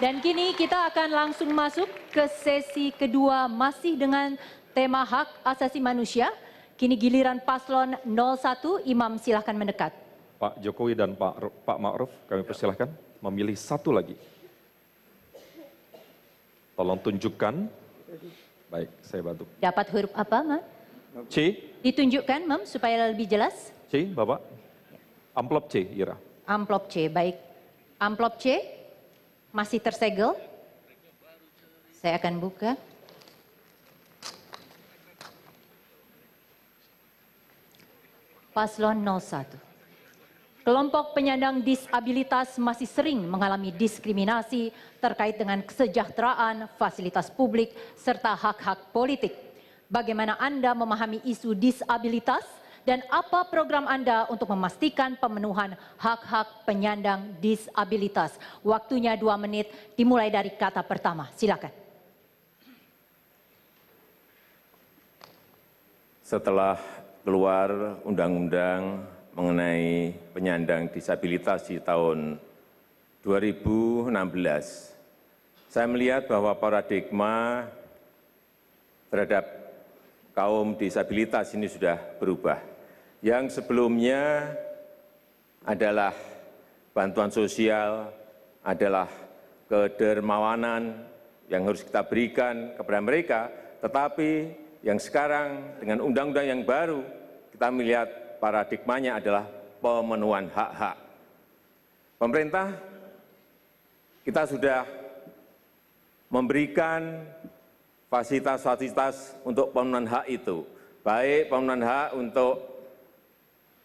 Dan kini kita akan langsung masuk ke sesi kedua masih dengan tema hak asasi manusia. Kini giliran paslon 01, Imam silahkan mendekat. Pak Jokowi dan Pak Ma'ruf kami persilahkan memilih satu lagi. Tolong tunjukkan. Baik, saya bantu. Dapat huruf apa, Mam? C. Ditunjukkan, Mam, supaya lebih jelas. C, Bapak. Amplop C, Ira. Amplop C, baik. Amplop C masih tersegel. Saya akan buka. Paslon 01. Kelompok penyandang disabilitas masih sering mengalami diskriminasi terkait dengan kesejahteraan, fasilitas publik, serta hak-hak politik. Bagaimana Anda memahami isu disabilitas dan apa program Anda untuk memastikan pemenuhan hak-hak penyandang disabilitas? Waktunya 2 menit dimulai dari kata pertama. Silakan. Setelah keluar undang-undang mengenai penyandang disabilitas di tahun 2016, saya melihat bahwa paradigma terhadap kaum disabilitas ini sudah berubah. Yang sebelumnya adalah bantuan sosial, adalah kedermawanan yang harus kita berikan kepada mereka, tetapi yang sekarang dengan undang-undang yang baru, kita melihat paradigmanya adalah pemenuhan hak-hak. Pemerintah, kita sudah memberikan fasilitas-fasilitas untuk pemenuhan hak itu, baik pemenuhan hak untuk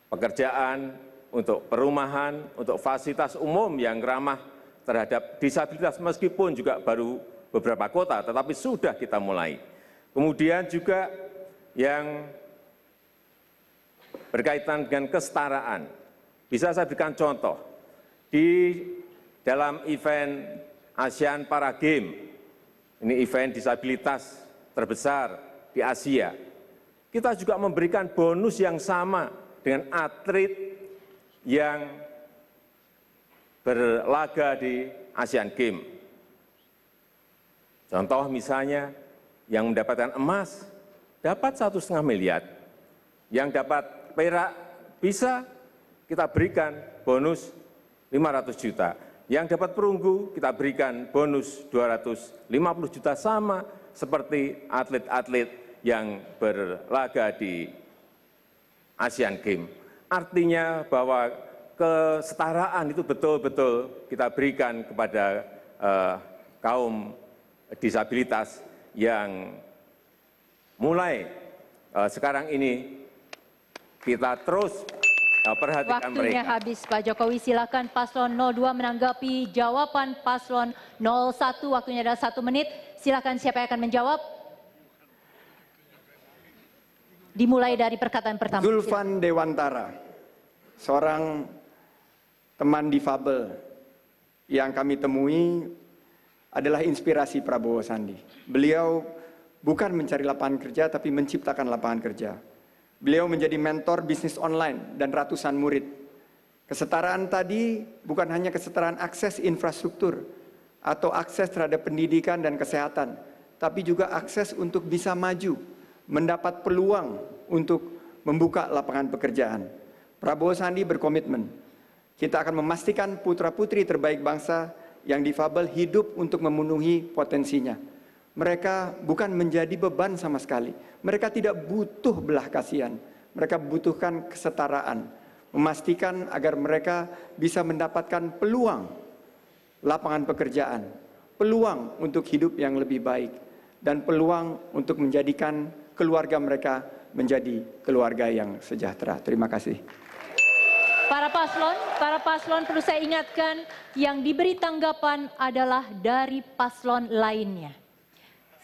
pekerjaan, untuk perumahan, untuk fasilitas umum yang ramah terhadap disabilitas, meskipun juga baru beberapa kota, tetapi sudah kita mulai. Kemudian juga yang berkaitan dengan kesetaraan. Bisa saya berikan contoh, di dalam event ASEAN Para Games, ini event disabilitas terbesar di Asia, kita juga memberikan bonus yang sama dengan atlet yang berlaga di ASEAN Games. Contoh misalnya, yang mendapatkan emas dapat 1,5 miliar, yang dapat perak bisa kita berikan bonus 500 juta. Yang dapat perunggu kita berikan bonus 250 juta, sama seperti atlet-atlet yang berlaga di ASEAN Games. Artinya bahwa kesetaraan itu betul-betul kita berikan kepada kaum disabilitas yang mulai sekarang ini kita terus perhatikan mereka. Waktunya habis, Pak Jokowi. Silakan paslon 02 menanggapi jawaban paslon 01. Waktunya adalah 1 menit. Silakan siapa yang akan menjawab? Dimulai dari perkataan pertama. Zulfan Dewantara, seorang teman difabel yang kami temui adalah inspirasi Prabowo Sandi. Beliau bukan mencari lapangan kerja, tapi menciptakan lapangan kerja. Beliau menjadi mentor bisnis online dan ratusan murid. Kesetaraan tadi bukan hanya kesetaraan akses infrastruktur atau akses terhadap pendidikan dan kesehatan, tapi juga akses untuk bisa maju, mendapat peluang untuk membuka lapangan pekerjaan. Prabowo Sandi berkomitmen, kita akan memastikan putra-putri terbaik bangsa yang difabel hidup untuk memenuhi potensinya. Mereka bukan menjadi beban sama sekali. Mereka tidak butuh belah kasihan. Mereka butuhkan kesetaraan. Memastikan agar mereka bisa mendapatkan peluang lapangan pekerjaan. Peluang untuk hidup yang lebih baik. Dan peluang untuk menjadikan keluarga mereka menjadi keluarga yang sejahtera. Terima kasih. Para paslon perlu saya ingatkan, yang diberi tanggapan adalah dari paslon lainnya.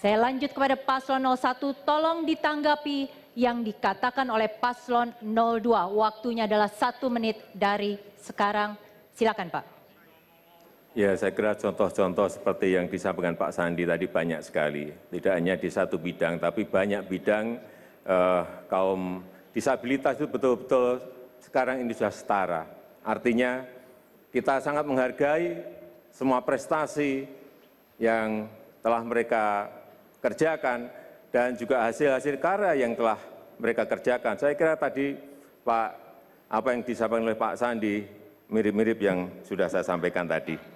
Saya lanjut kepada paslon 01, tolong ditanggapi yang dikatakan oleh paslon 02. Waktunya adalah 1 menit dari sekarang. Silakan, Pak. Ya, saya kira contoh-contoh seperti yang disampaikan Pak Sandi tadi banyak sekali. Tidak hanya di satu bidang, tapi banyak bidang kaum disabilitas itu betul-betul sekarang ini sudah setara. Artinya kita sangat menghargai semua prestasi yang telah mereka kerjakan dan juga hasil-hasil karya yang telah mereka kerjakan. Saya kira tadi Pak, apa yang disampaikan oleh Pak Sandi mirip-mirip yang sudah saya sampaikan tadi.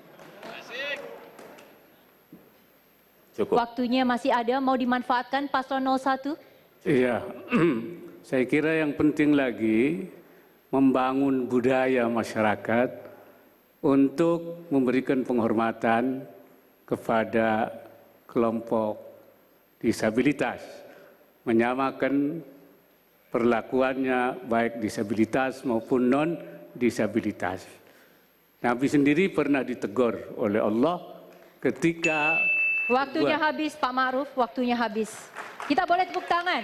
Cukup. Waktunya masih ada, mau dimanfaatkan Paslon 01? Iya, saya kira yang penting lagi membangun budaya masyarakat untuk memberikan penghormatan kepada kelompok disabilitas, menyamakan perlakuannya baik disabilitas maupun non-disabilitas. Nabi sendiri pernah ditegur oleh Allah ketika Waktunya habis Pak Ma'ruf, waktunya habis. Kita boleh tepuk tangan.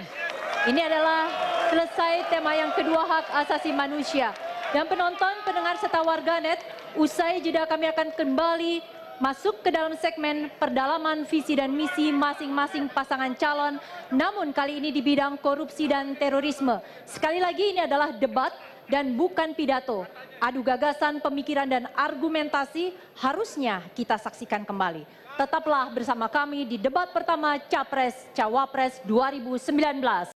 Ini adalah selesai tema yang kedua, hak asasi manusia. Dan penonton, pendengar serta warganet, usai jeda kami akan kembali masuk ke dalam segmen perdalaman visi dan misi masing-masing pasangan calon, namun kali ini di bidang korupsi dan terorisme. Sekali lagi ini adalah debat dan bukan pidato. Adu gagasan, pemikiran dan argumentasi harusnya kita saksikan kembali. Tetaplah bersama kami di debat pertama Capres Cawapres 2019.